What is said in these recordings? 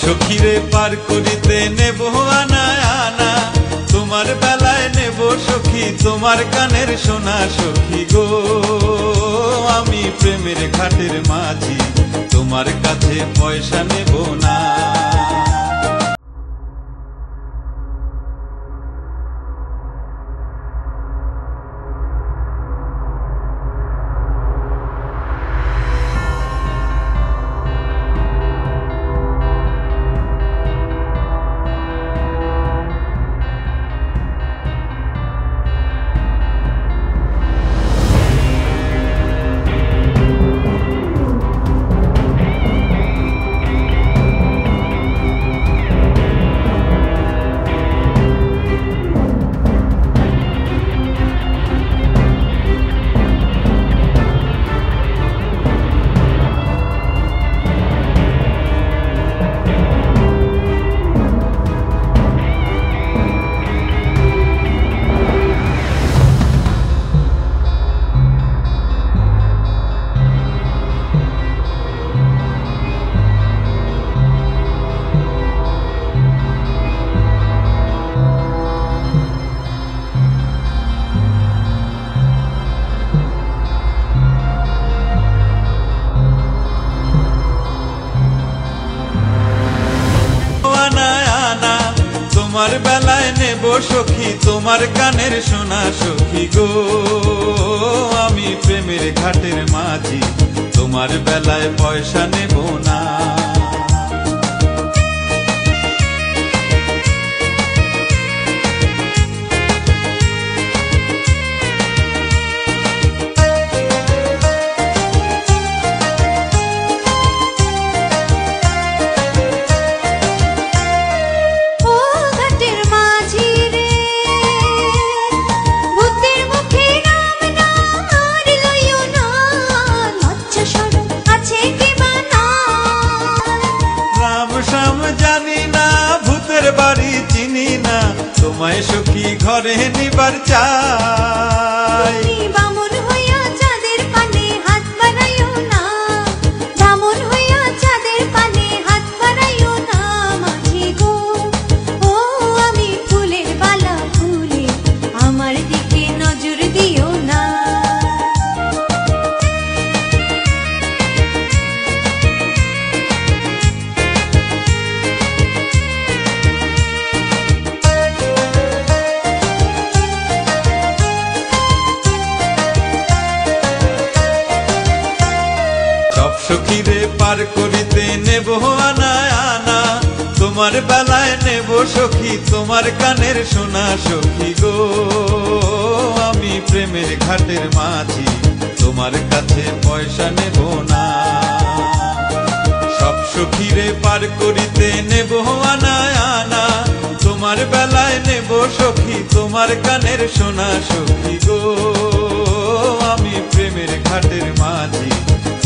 সখীরে পার করিতে নেব আনা আনা, তোমার বেলায় নেব সখী তোমার কানের সোনা সখী গো। আমি প্রেমের ঘাটের মাঝি, তোমার কাছে পয়সা নেব না। তোমার বেলায় নেব সখী তোমার কানের সোনা সখী গো। আমি প্রেমের ঘাটের মাঝি, তোমার বেলায় পয়সা নেব না। বাড়ি চিনি না, তোমায় সখী ঘরে নিবার চাই। বামন হইয়া চাঁদের পানে হাত বাড়াইও না, বামন হইয়া চাঁদের পানে হাত বাড়াইও না মাঝি গো। ও আমি ফুলের বালা ফুলে, আমার দিকে নজর দিও না। সখীরে পার করিতে নেব আনা আনা, তোমার বেলায় নেব সখী তোমার কানের সোনা সখী গো। আমি প্রেমের ঘাটের মাঝি, তোমার কাছে পয়সা নেব না। সব সখীরে পার করিতে নেব আনা আনা, তোমার বেলায় নেব সখী তোমার কানের সোনা সখী গো। আমি প্রেমের ঘাটের মাঝি,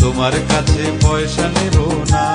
তোমার কাছে পয়সা নেব না।